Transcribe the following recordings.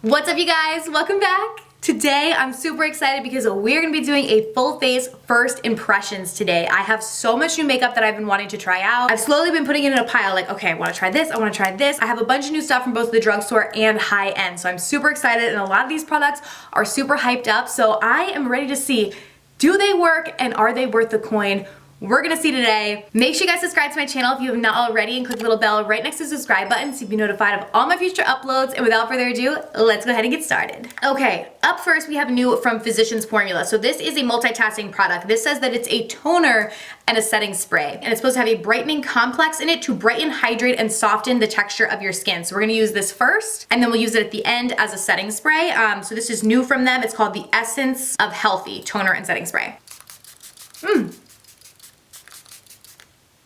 What's up, you guys? Welcome back. Today, I'm super excited because we're gonna be doing a full face first impressions today. I have so much new makeup that I've been wanting to try out. I've slowly been putting it in a pile like, okay, I wanna try this, I wanna try this. I have a bunch of new stuff from both the drugstore and high end, so I'm super excited, and a lot of these products are super hyped up, so I am ready to see, do they work and are they worth the coin? We're gonna see today. Make sure you guys subscribe to my channel if you have not already and click the little bell right next to the subscribe button so you can be notified of all my future uploads. And without further ado, let's go ahead and get started. Okay, up first we have new from Physicians Formula. So this is a multitasking product. This says that it's a toner and a setting spray. And it's supposed to have a brightening complex in it to brighten, hydrate, and soften the texture of your skin. So we're gonna use this first, and then we'll use it at the end as a setting spray. So this is new from them. It's called the Essence of Healthy Toner and Setting Spray.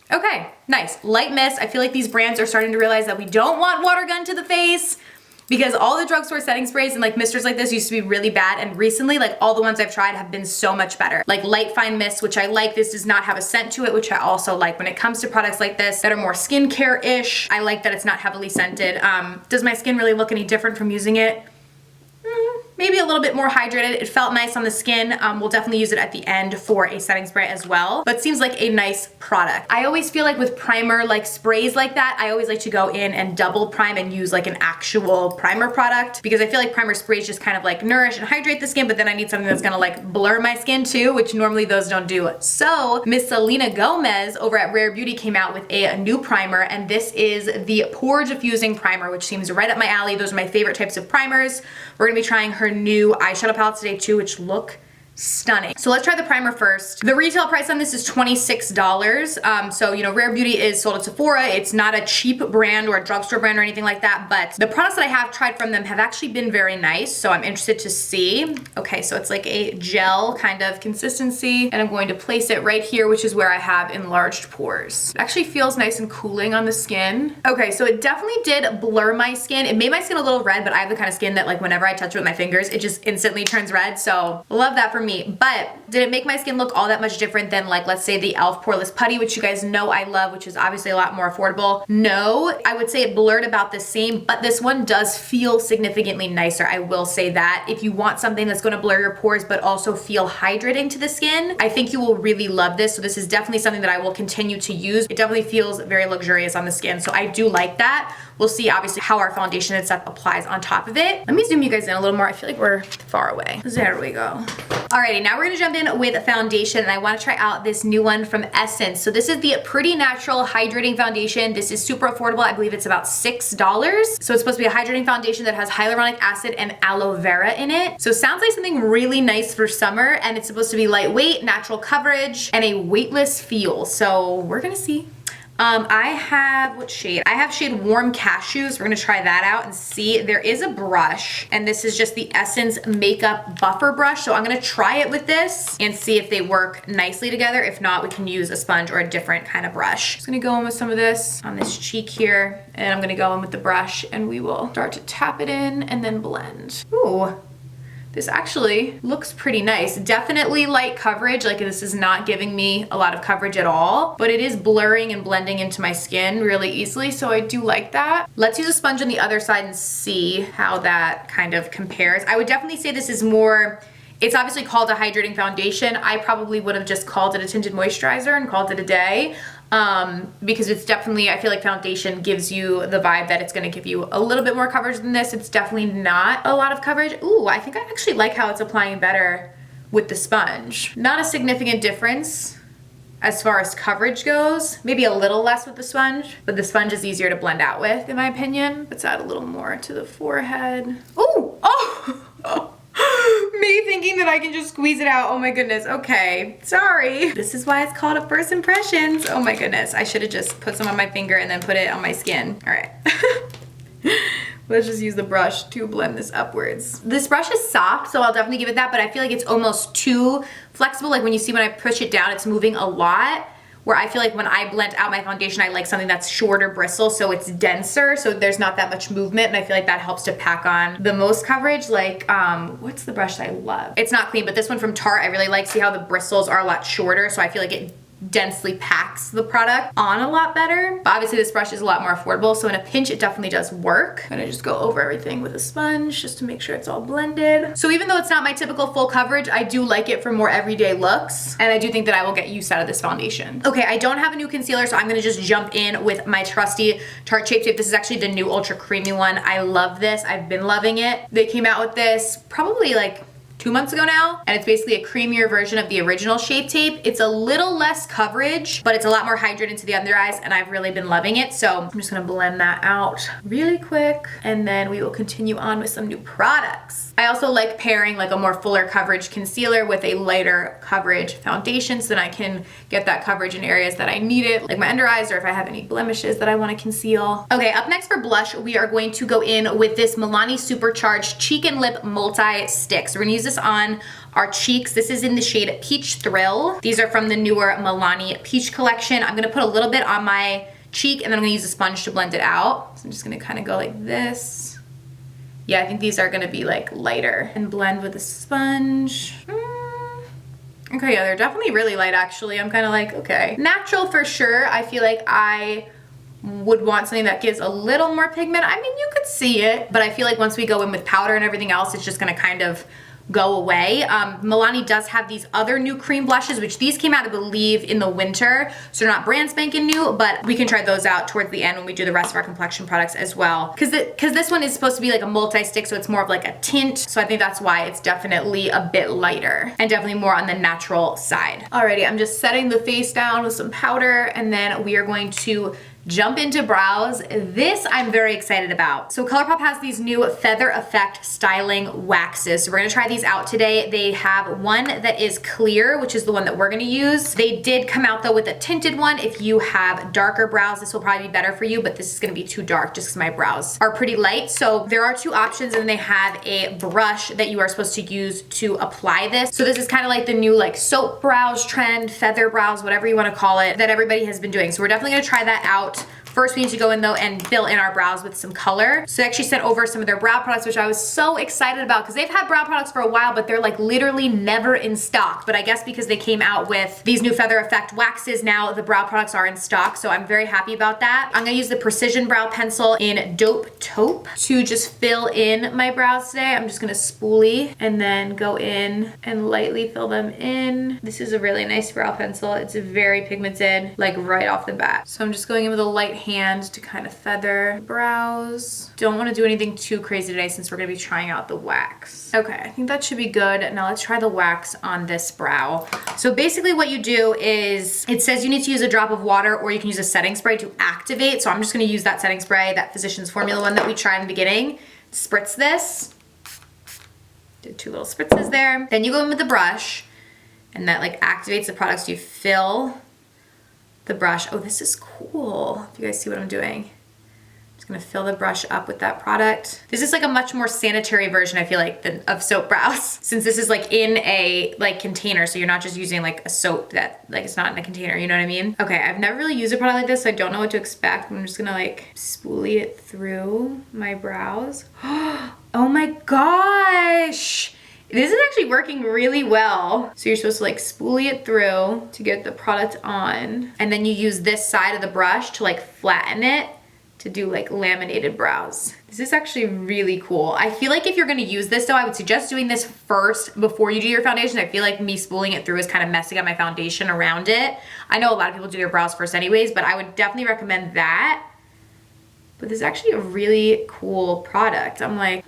Okay, nice. Light mist. I feel like these brands are starting to realize that we don't want water gun to the face because all the drugstore setting sprays and like misters like this used to be really bad, and recently like all the ones I've tried have been so much better. Like light fine mist, which I like. This does not have a scent to it, which I also like. When it comes to products like this that are more skincare-ish, I like that it's not heavily scented. Does my skin really look any different from using it? Maybe a little bit more hydrated. It felt nice on the skin. We'll definitely use it at the end for a setting spray as well, but seems like a nice product. I always feel like with primer, like sprays like that, I always like to go in and double prime and use like an actual primer product, because I feel like primer sprays just kind of like nourish and hydrate the skin, but then I need something that's gonna like blur my skin too, which normally those don't do. So Miss Selena Gomez over at Rare Beauty came out with a new primer, and this is the Pore Diffusing Primer, which seems right up my alley. Those are my favorite types of primers. We're gonna be trying her new eyeshadow palettes today too, which look stunning. So let's try the primer first. The retail price on this is $26. So, you know, Rare Beauty is sold at Sephora. It's not a cheap brand or a drugstore brand or anything like that, but the products that I have tried from them have actually been very nice, so I'm interested to see. Okay, so it's like a gel kind of consistency, and I'm going to place it right here, which is where I have enlarged pores. It actually feels nice and cooling on the skin. Okay, so it definitely did blur my skin. It made my skin a little red, but I have the kind of skin that like whenever I touch it with my fingers, it just instantly turns red, so love that for me. But did it make my skin look all that much different than like, let's say the e.l.f. Poreless Putty, which you guys know I love, which is obviously a lot more affordable? No, I would say it blurred about the same, but this one does feel significantly nicer. I will say that. If you want something that's gonna blur your pores but also feel hydrating to the skin, I think you will really love this. So this is definitely something that I will continue to use. It definitely feels very luxurious on the skin, so I do like that. We'll see obviously how our foundation and stuff applies on top of it. Let me zoom you guys in a little more. I feel like we're far away. There we go. Alrighty, now we're gonna jump in with foundation, and I wanna try out this new one from Essence. So this is the Pretty Natural Hydrating Foundation. This is super affordable. I believe it's about $6. So it's supposed to be a hydrating foundation that has hyaluronic acid and aloe vera in it. So it sounds like something really nice for summer, and it's supposed to be lightweight, natural coverage, and a weightless feel. So we're gonna see. I have, what shade? I have shade Warm Cashews. We're gonna try that out and see. There is a brush, and this is just the Essence Makeup Buffer Brush. So I'm gonna try it with this and see if they work nicely together. If not, we can use a sponge or a different kind of brush. Just gonna go in with some of this on this cheek here, and I'm gonna go in with the brush, and we will start to tap it in and then blend. Ooh. This actually looks pretty nice. Definitely light coverage, like this is not giving me a lot of coverage at all, but it is blurring and blending into my skin really easily, so I do like that. Let's use a sponge on the other side and see how that kind of compares. I would definitely say this is more, it's obviously called a hydrating foundation. I probably would have just called it a tinted moisturizer and called it a day. Because it's definitely, I feel like foundation gives you the vibe that it's gonna give you a little bit more coverage than this. It's definitely not a lot of coverage. Ooh, I think I actually like how it's applying better with the sponge. Not a significant difference as far as coverage goes. Maybe a little less with the sponge, but the sponge is easier to blend out with, in my opinion. Let's add a little more to the forehead. Ooh, oh! Me thinking that I can just squeeze it out. Oh my goodness. Okay, sorry. This is why it's called a first impressions. Oh my goodness. I should have just put some on my finger and then put it on my skin. All right. Let's just use the brush to blend this upwards. This brush is soft, so I'll definitely give it that, but I feel like it's almost too flexible. Like when you see when I push it down, it's moving a lot. Where I feel like when I blend out my foundation, I like something that's shorter bristle, so it's denser, so there's not that much movement, and I feel like that helps to pack on the most coverage. Like, what's the brush that I love? It's not clean, but this one from Tarte I really like. See how the bristles are a lot shorter, so I feel like it densely packs the product on a lot better. But obviously this brush is a lot more affordable, so in a pinch it definitely does work. I'm gonna just go over everything with a sponge just to make sure it's all blended. So even though it's not my typical full coverage, I do like it for more everyday looks, and I do think that I will get use out of this foundation. Okay, I don't have a new concealer, so I'm gonna just jump in with my trusty Tarte Shape Tape. This is actually the new Ultra Creamy one. I love this. I've been loving it. They came out with this probably like 2 months ago now, and it's basically a creamier version of the original Shape Tape. It's a little less coverage, but it's a lot more hydrated to the under eyes, and I've really been loving it. So I'm just gonna blend that out really quick, and then we will continue on with some new products. I also like pairing like a more fuller coverage concealer with a lighter coverage foundation, so then I can get that coverage in areas that I need it, like my under eyes, or if I have any blemishes that I want to conceal. Okay, up next for blush, we are going to go in with this Milani Supercharged Cheek and Lip Multi-Stick. So we're gonna use this on our cheeks. This is in the shade Peach Thrill. These are from the newer Milani Peach collection. I'm gonna put a little bit on my cheek, and then I'm gonna use a sponge to blend it out. So I'm just gonna kind of go like this. Yeah, I think these are gonna be like lighter, and blend with a sponge. Okay, yeah, they're definitely really light actually. I'm kind of like, okay. Natural for sure. I feel like I would want something that gives a little more pigment. I mean, you could see it, but I feel like once we go in with powder and everything else, it's just gonna kind of go away. Milani does have these other new cream blushes, which these came out, I believe, in the winter. So they're not brand spanking new, but we can try those out towards the end when we do the rest of our complexion products as well. Cause this one is supposed to be like a multi-stick, so it's more of like a tint. So I think that's why it's definitely a bit lighter and definitely more on the natural side. Alrighty, I'm just setting the face down with some powder, and then we are going to jump into brows. This I'm very excited about. So ColourPop has these new Feather Effect styling waxes. So we're gonna try these out today. They have one that is clear, which is the one that we're gonna use. They did come out though with a tinted one. If you have darker brows, this will probably be better for you, but this is gonna be too dark just because my brows are pretty light. So there are two options, and they have a brush that you are supposed to use to apply this. So this is kind of like the new like soap brows trend, feather brows, whatever you wanna call it, that everybody has been doing. So we're definitely gonna try that out. First, we need to go in though and fill in our brows with some color. So they actually sent over some of their brow products, which I was so excited about because they've had brow products for a while, but they're like literally never in stock. But I guess because they came out with these new Feather Effect waxes, now the brow products are in stock. So I'm very happy about that. I'm gonna use the Precision Brow Pencil in Dope Taupe to just fill in my brows today. I'm just gonna spoolie and then go in and lightly fill them in. This is a really nice brow pencil. It's very pigmented, like right off the bat. So I'm just going in with a light hand to kind of feather brows. Don't want to do anything too crazy today since we're going to be trying out the wax. Okay, I think that should be good. Now let's try the wax on this brow. So basically what you do is, it says you need to use a drop of water, or you can use a setting spray to activate. So I'm just going to use that setting spray, that Physicians Formula one that we tried in the beginning. Spritz this. Did 2 little spritzes there. Then you go in with the brush, and that like activates the product, so you fill the brush. Oh, this is cool. If you guys see what I'm doing. Just gonna fill the brush up with that product. This is like a much more sanitary version, I feel like, of soap brows, since this is like in a like container, so you're not just using like a soap that like it's not in a container, you know what I mean? Okay, I've never really used a product like this, so I don't know what to expect. I'm just gonna like spoolie it through my brows. Oh my gosh! This is actually working really well. So you're supposed to like spoolie it through to get the product on. And then you use this side of the brush to like flatten it to do like laminated brows. This is actually really cool. I feel like if you're gonna use this though, I would suggest doing this first before you do your foundation. I feel like me spooling it through is kind of messing up my foundation around it. I know a lot of people do their brows first anyways, but I would definitely recommend that. But this is actually a really cool product. I'm like,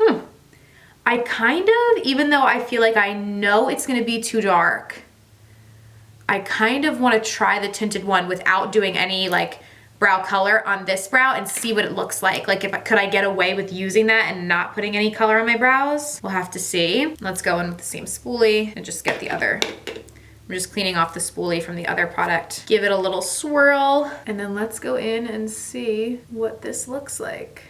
I kind of, even though I feel like I know it's gonna be too dark, I kind of wanna try the tinted one without doing any like brow color on this brow and see what it looks like. Like could I get away with using that and not putting any color on my brows? We'll have to see. Let's go in with the same spoolie and just get the other. I'm just cleaning off the spoolie from the other product. Give it a little swirl, and then let's go in and see what this looks like.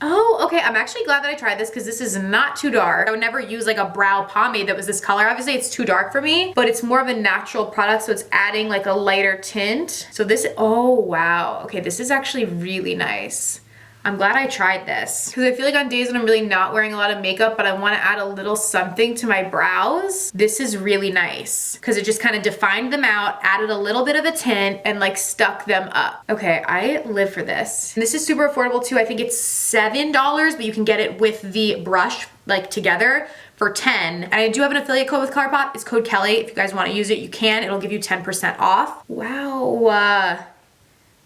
Oh, okay, I'm actually glad that I tried this because this is not too dark. I would never use like a brow pomade that was this color. Obviously it's too dark for me, but it's more of a natural product, so it's adding like a lighter tint. So this, oh wow, okay, this is actually really nice. I'm glad I tried this because I feel like on days when I'm really not wearing a lot of makeup, but I want to add a little something to my brows, this is really nice because it just kind of defined them out, added a little bit of a tint, and like stuck them up. Okay, I live for this. And this is super affordable too. I think it's $7, but you can get it with the brush like together for 10. And I do have an affiliate code with ColourPop. It's code Kelly. If you guys want to use it, you can. It'll give you 10% off. Wow.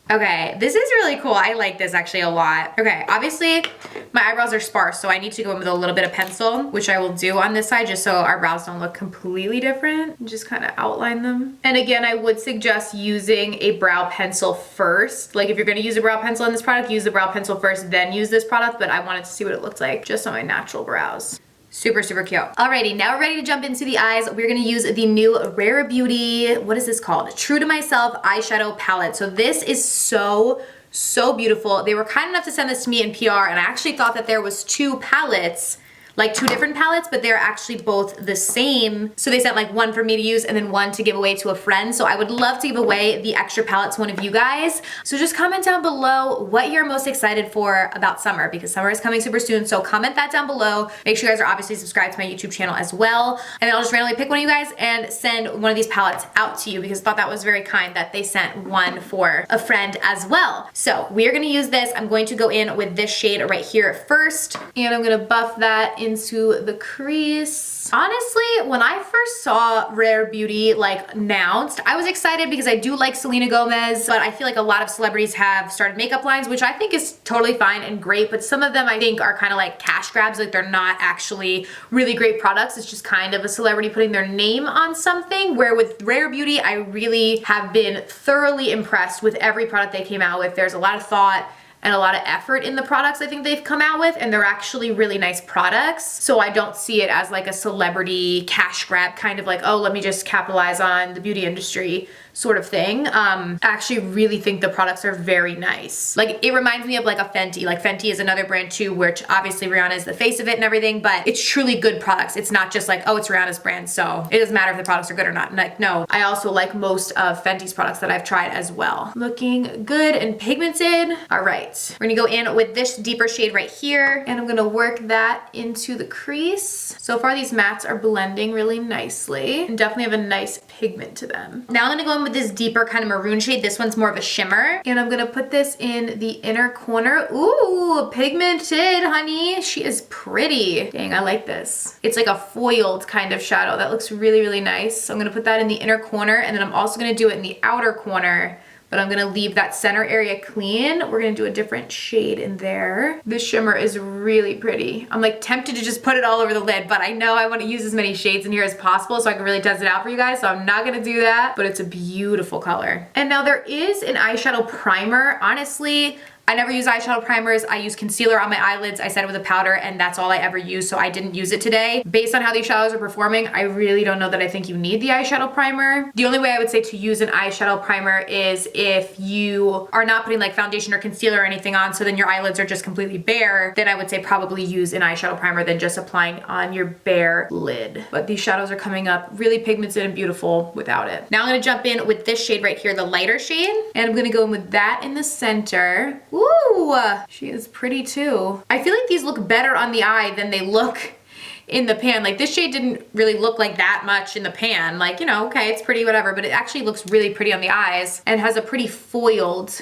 Okay, this is really cool. I like this actually a lot. Okay, obviously my eyebrows are sparse, so I need to go in with a little bit of pencil, which I will do on this side just so our brows don't look completely different. Just kind of outline them. And again, I would suggest using a brow pencil first. Like if you're gonna use a brow pencil in this product, use the brow pencil first, then use this product, but I wanted to see what it looked like just on my natural brows. Super, super cute. Alrighty, now we're ready to jump into the eyes. We're gonna use the new Rare Beauty, what is this called? True to Myself eyeshadow palette. So this is so beautiful. They were kind enough to send this to me in PR, and I actually thought that there was two palettes, like two different palettes, but they're actually both the same. So they sent like one for me to use and then one to give away to a friend. So I would love to give away the extra palette to one of you guys. So just comment down below what you're most excited for about summer, because summer is coming super soon. So comment that down below. Make sure you guys are obviously subscribed to my YouTube channel as well. And then I'll just randomly pick one of you guys and send one of these palettes out to you, because I thought that was very kind that they sent one for a friend as well. So we are gonna use this. I'm going to go in with this shade right here first, and I'm gonna buff that into the crease. Honestly, when I first saw Rare Beauty like announced, I was excited because I do like Selena Gomez, but I feel like a lot of celebrities have started makeup lines, which I think is totally fine and great, but some of them I think are kind of like cash grabs, like they're not actually really great products. It's just kind of a celebrity putting their name on something, where with Rare Beauty, I really have been thoroughly impressed with every product they came out with. There's a lot of thought and a lot of effort in the products I think they've come out with, and they're actually really nice products. So I don't see it as like a celebrity cash grab kind of like, oh, let me just capitalize on the beauty industry sort of thing. I actually really think the products are very nice. Like it reminds me of like a Fenty. Like Fenty is another brand too, which obviously Rihanna is the face of it and everything, but it's truly good products. It's not just like, oh, it's Rihanna's brand, so it doesn't matter if the products are good or not. Like, no, I also like most of Fenty's products that I've tried as well. Looking good and pigmented. All right, we're gonna go in with this deeper shade right here, and I'm gonna work that into the crease. So far these mattes are blending really nicely and definitely have a nice pigment to them. Now I'm gonna go in with this deeper kind of maroon shade. This one's more of a shimmer, and I'm gonna put this in the inner corner. Ooh, pigmented, honey. She is pretty. Dang, I like this. It's like a foiled kind of shadow. That looks really, really nice. So I'm gonna put that in the inner corner, and then I'm also gonna do it in the outer corner, but I'm gonna leave that center area clean. We're gonna do a different shade in there. This shimmer is really pretty. I'm like tempted to just put it all over the lid, but I know I wanna use as many shades in here as possible so I can really test it out for you guys, so I'm not gonna do that, but it's a beautiful color. And now there is an eyeshadow primer. Honestly, I never use eyeshadow primers. I use concealer on my eyelids. I set it with a powder, and that's all I ever use, so I didn't use it today. Based on how these shadows are performing, I really don't know that I think you need the eyeshadow primer. The only way I would say to use an eyeshadow primer is if you are not putting like foundation or concealer or anything on, so then your eyelids are just completely bare, then I would say probably use an eyeshadow primer than just applying on your bare lid. But these shadows are coming up really pigmented and beautiful without it. Now I'm gonna jump in with this shade right here, the lighter shade, and I'm gonna go in with that in the center. Ooh, she is pretty too. I feel like these look better on the eye than they look in the pan. Like this shade didn't really look like that much in the pan. Like, you know, okay, it's pretty, whatever, but it actually looks really pretty on the eyes and has a pretty foiled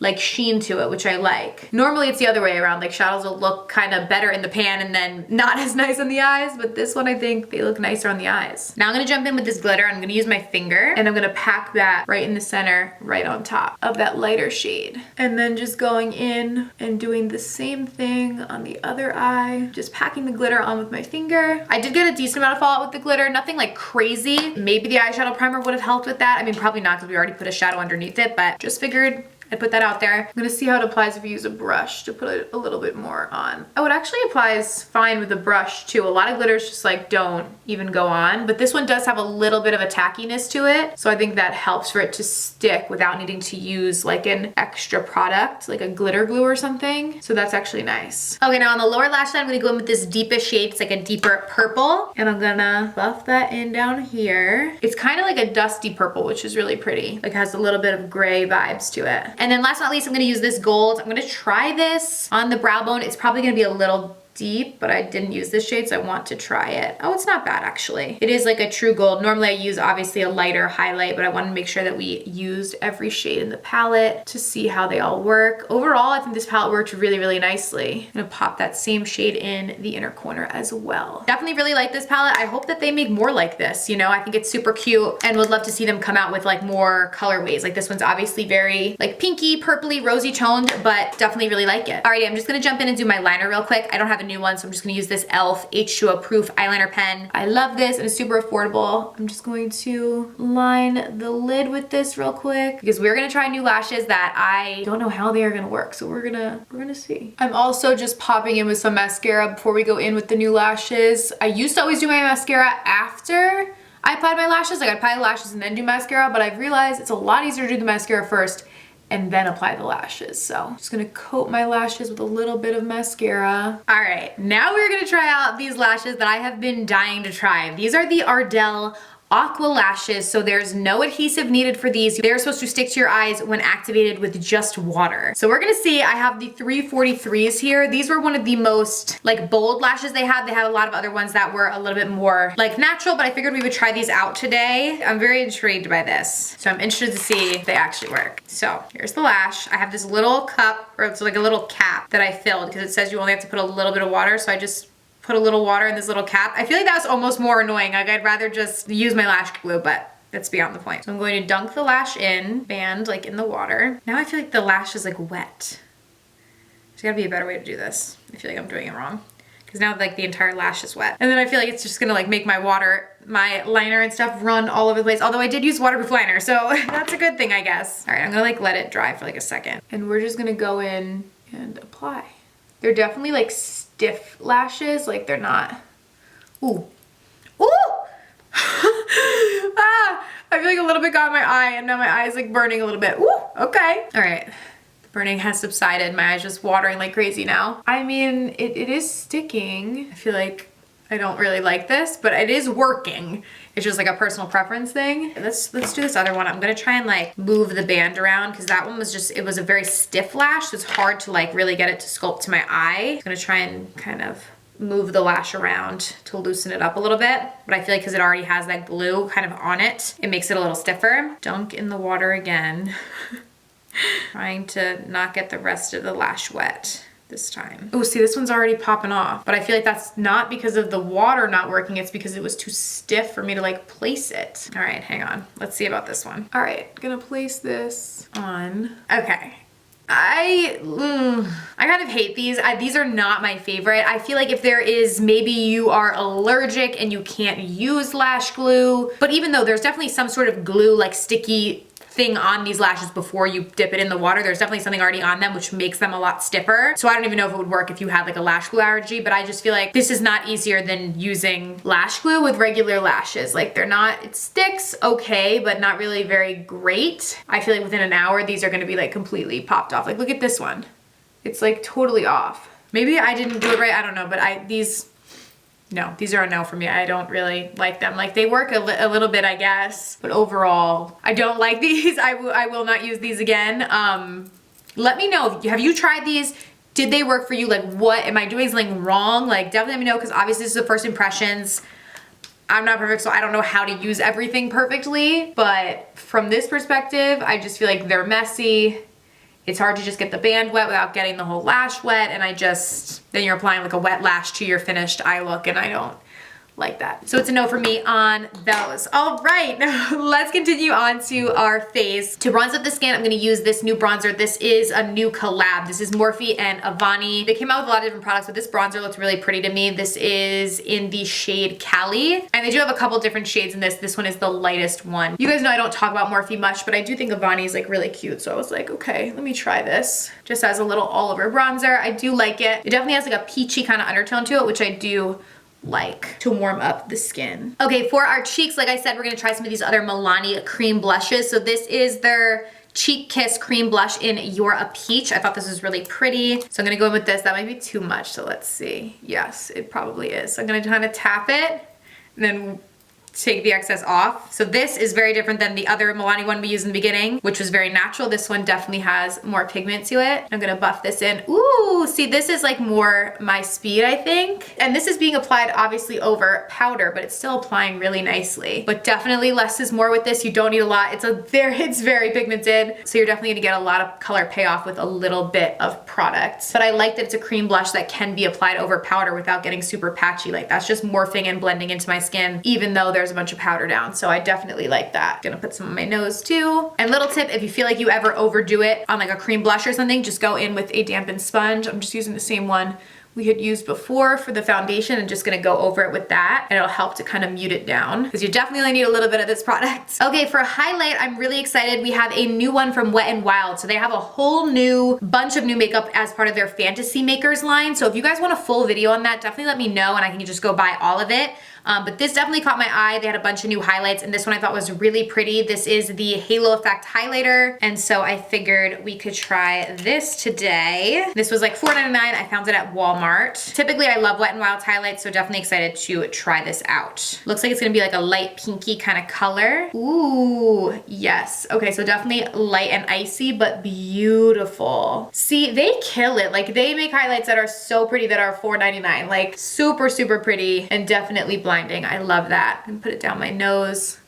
like sheen to it, which I like. Normally it's the other way around, like shadows will look kind of better in the pan and then not as nice on the eyes, but this one I think they look nicer on the eyes. Now I'm gonna jump in with this glitter. I'm gonna use my finger and I'm gonna pack that right in the center, right on top of that lighter shade. And then just going in and doing the same thing on the other eye, just packing the glitter on with my finger. I did get a decent amount of fallout with the glitter, nothing like crazy. Maybe the eyeshadow primer would have helped with that. I mean, probably not because we already put a shadow underneath it, but just figured I'd put that out there. I'm gonna see how it applies if you use a brush to put a little bit more on. Oh, it actually applies fine with a brush too. A lot of glitters just like don't even go on, but this one does have a little bit of a tackiness to it. So I think that helps for it to stick without needing to use like an extra product, like a glitter glue or something. So that's actually nice. Okay, now on the lower lash line, I'm gonna go in with this deepest shade. It's like a deeper purple, and I'm gonna buff that in down here. It's kind of like a dusty purple, which is really pretty. Like has a little bit of gray vibes to it. And then last but not least, I'm gonna use this gold. I'm gonna try this on the brow bone. It's probably gonna be a little deep, but I didn't use this shade, so I want to try it. Oh, it's not bad actually. It is like a true gold. Normally I use obviously a lighter highlight, but I wanted to make sure that we used every shade in the palette to see how they all work. Overall, I think this palette worked really, really nicely. I'm gonna pop that same shade in the inner corner as well. Definitely really like this palette. I hope that they make more like this, you know? I think it's super cute and would love to see them come out with like more colorways. Like this one's obviously very like pinky, purpley, rosy toned, but definitely really like it. Alrighty, I'm just gonna jump in and do my liner real quick. I don't have a new one, so I'm just gonna use this e.l.f. H2O proof eyeliner pen. I love this and it's super affordable. I'm just going to line the lid with this real quick because we're gonna try new lashes that I don't know how they are gonna work, so we're gonna see. I'm also just popping in with some mascara before we go in with the new lashes. I used to always do my mascara after I applied my lashes. Like I'd apply the lashes and then do mascara, but I've realized it's a lot easier to do the mascara first and then apply the lashes. So I'm just gonna coat my lashes with a little bit of mascara. All right, now we're gonna try out these lashes that I have been dying to try. These are the Ardell Aqua lashes, so there's no adhesive needed for these. They're supposed to stick to your eyes when activated with just water. So we're gonna see, I have the 343s here. These were one of the most like bold lashes they had. They had a lot of other ones that were a little bit more like natural, but I figured we would try these out today. I'm very intrigued by this. So I'm interested to see if they actually work. So here's the lash. I have this little cup, or it's like a little cap that I filled because it says you only have to put a little bit of water. So I just put a little water in this little cap. I feel like that's almost more annoying. Like I'd rather just use my lash glue, but that's beyond the point. So I'm going to dunk the lash in, band like in the water. Now I feel like the lash is like wet. There's gotta be a better way to do this. I feel like I'm doing it wrong. Because now like the entire lash is wet. And then I feel like it's just gonna like make my liner and stuff run all over the place. Although I did use waterproof liner, so that's a good thing, I guess. All right, I'm gonna like let it dry for like a second. And we're just gonna go in and apply. They're definitely like stiff lashes, like they're not, ooh, ooh! Ah, I feel like a little bit got in my eye and now my eye is like burning a little bit. Ooh, okay. All right, the burning has subsided. My eye's just watering like crazy now. I mean, it is sticking. I feel like I don't really like this, but it is working. It's just like a personal preference thing. Let's do this other one. I'm gonna try and like move the band around because that one was just, it was a very stiff lash. So it's hard to like really get it to sculpt to my eye. I'm gonna try and kind of move the lash around to loosen it up a little bit. But I feel like because it already has that glue kind of on it, it makes it a little stiffer. Dunk in the water again. Trying to not get the rest of the lash wet this time. Oh, see, this one's already popping off, but I feel like that's not because of the water not working, it's because it was too stiff for me to like place it. All right, hang on. Let's see about this one. All right, gonna place this on. Okay. I kind of hate these. These are not my favorite. I feel like if there is, maybe you are allergic and you can't use lash glue, but even though there's definitely some sort of glue, like sticky thing on these lashes before you dip it in the water, there's definitely something already on them which makes them a lot stiffer. So I don't even know if it would work if you had like a lash glue allergy, but I just feel like this is not easier than using lash glue with regular lashes. Like they're not, it sticks okay, but not really very great. I feel like within an hour, these are gonna be like completely popped off. Like look at this one. It's like totally off. Maybe I didn't do it right, I don't know, but no, these are a no for me. I don't really like them. Like they work a little bit, I guess, but overall, I don't like these. I will not use these again. Let me know, have you tried these? Did they work for you? Like what, am I doing something wrong? Like definitely let me know, because obviously this is the first impressions. I'm not perfect, so I don't know how to use everything perfectly, but from this perspective, I just feel like they're messy. It's hard to just get the band wet without getting the whole lash wet, and then you're applying like a wet lash to your finished eye look, and I don't like that. So it's a no for me on those. All right, let's continue on to our face. To bronze up the skin, I'm gonna use this new bronzer. This is a new collab. This is Morphe and Avani. They came out with a lot of different products, but this bronzer looks really pretty to me. This is in the shade Cali, and they do have a couple different shades in this. This one is the lightest one. You guys know I don't talk about Morphe much, but I do think Avani is like really cute, so I was like, okay, let me try this. Just as a little all-over bronzer. I do like it. It definitely has like a peachy kind of undertone to it, which I do like to warm up the skin. Okay, for our cheeks, like I said, we're gonna try some of these other Milani cream blushes. So this is their Cheek Kiss cream blush in You're a Peach. I thought this was really pretty, so I'm gonna go in with this. That might be too much, so let's see. Yes, it probably is. So I'm gonna kind of tap it and then take the excess off. So this is very different than the other Milani one we used in the beginning, which was very natural. This one definitely has more pigment to it. I'm gonna buff this in. Ooh, see, this is like more my speed, I think. And this is being applied obviously over powder, but it's still applying really nicely. But definitely less is more with this. You don't need a lot. It's very pigmented. So you're definitely gonna get a lot of color payoff with a little bit of product. But I like that it's a cream blush that can be applied over powder without getting super patchy. Like that's just morphing and blending into my skin, even though there's a bunch of powder down. So I definitely like that. Gonna put some on my nose too. And little tip, if you feel like you ever overdo it on like a cream blush or something, just go in with a dampened sponge. I'm just using the same one we had used before for the foundation and just gonna go over it with that, and it'll help to kind of mute it down because you definitely need a little bit of this product. Okay, for highlight, I'm really excited. We have a new one from Wet n Wild. So they have a whole new bunch of new makeup as part of their Fantasy Makers line. So if you guys want a full video on that, definitely let me know and I can just go buy all of it. But this definitely caught my eye. They had a bunch of new highlights and this one I thought was really pretty. This is the Halo Effect highlighter. And so I figured we could try this today. This was like $4.99. I found it at Walmart. Typically I love Wet n Wild's highlights, so definitely excited to try this out. Looks like it's gonna be like a light pinky kind of color. Ooh, yes. Okay, so definitely light and icy, but beautiful. See, they kill it. Like they make highlights that are so pretty that are $4.99. Like super pretty and definitely blinding. I love that. And put it down my nose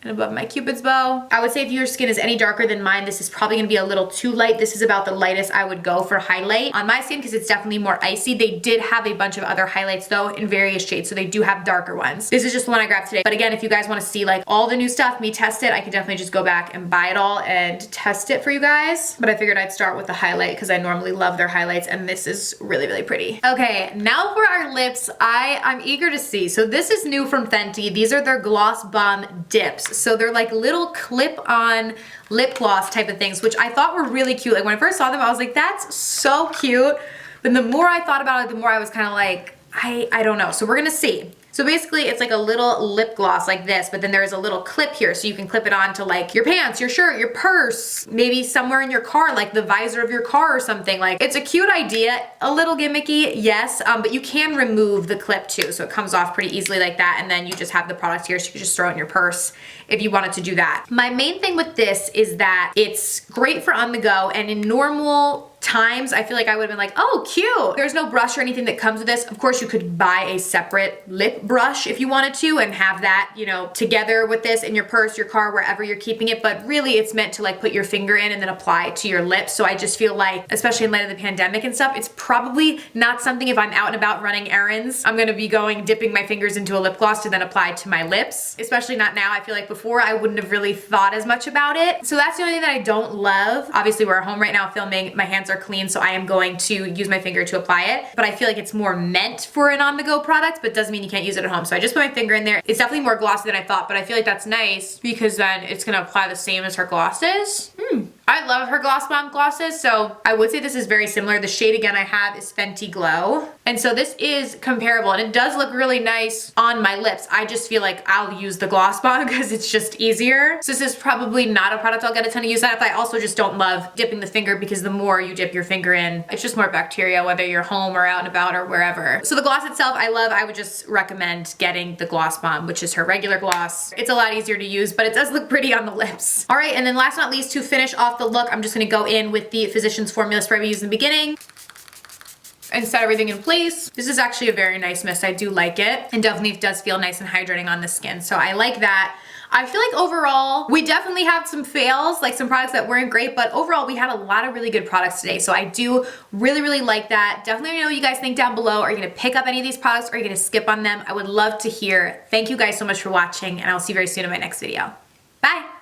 and above my Cupid's bow. I would say if your skin is any darker than mine, this is probably gonna be a little too light. This is about the lightest I would go for highlight on my skin because it's definitely more icy. They did have a bunch of other highlights though in various shades, so they do have darker ones. This is just the one I grabbed today. But again, if you guys wanna see like all the new stuff, me test it, I could definitely just go back and buy it all and test it for you guys. But I figured I'd start with the highlight because I normally love their highlights and this is really pretty. Okay, now for our lips, I'm eager to see. So this is new from Fenty. These are their Gloss Bomb Dips. So they're like little clip-on lip gloss type of things, which I thought were really cute. Like when I first saw them, I was like, that's so cute. But the more I thought about it, the more I was kind of like, I don't know. So we're gonna see. So basically it's like a little lip gloss like this, but then there's a little clip here so you can clip it onto like your pants, your shirt, your purse, maybe somewhere in your car, like the visor of your car or something. Like it's a cute idea, a little gimmicky, yes, but you can remove the clip too. So it comes off pretty easily like that, and then you just have the product here so you can just throw it in your purse if you wanted to do that. My main thing with this is that it's great for on the go, and in normal times I feel like I would have been like, oh cute. There's no brush or anything that comes with this. Of course you could buy a separate lip brush if you wanted to and have that, you know, together with this in your purse, your car, wherever you're keeping it, but really it's meant to like put your finger in and then apply to your lips. So I just feel like, especially in light of the pandemic and stuff, it's probably not something if I'm out and about running errands, I'm gonna be dipping my fingers into a lip gloss to then apply to my lips, especially not now. I feel like before I wouldn't have really thought as much about it. So that's the only thing that I don't love. Obviously we're at home right now filming, my hands are clean, so I am going to use my finger to apply it, but I feel like it's more meant for an on-the-go product, but doesn't mean you can't use it at home. So I just put my finger in there. It's definitely more glossy than I thought, but I feel like that's nice because then it's gonna apply the same as her glosses. I love her Gloss Bomb glosses, so I would say this is very similar. The shade again I have is Fenty Glow. And so this is comparable and it does look really nice on my lips. I just feel like I'll use the Gloss Bomb because it's just easier. So this is probably not a product I'll get a ton of use out of. I also just don't love dipping the finger because the more you dip your finger in, it's just more bacteria, whether you're home or out and about or wherever. So the gloss itself I love. I would just recommend getting the Gloss Bomb, which is her regular gloss. It's a lot easier to use, but it does look pretty on the lips. All right, and then last but not least, to finish off the look, I'm just gonna go in with the Physicians Formula Spray we used in the beginning and set everything in place. This is actually a very nice mist. I do like it, and definitely does feel nice and hydrating on the skin. So I like that. I feel like overall, we definitely have some fails, like some products that weren't great, but overall we had a lot of really good products today. So I do really like that. Definitely let me know what you guys think down below. Are you gonna pick up any of these products or are you gonna skip on them? I would love to hear. Thank you guys so much for watching, and I'll see you very soon in my next video. Bye.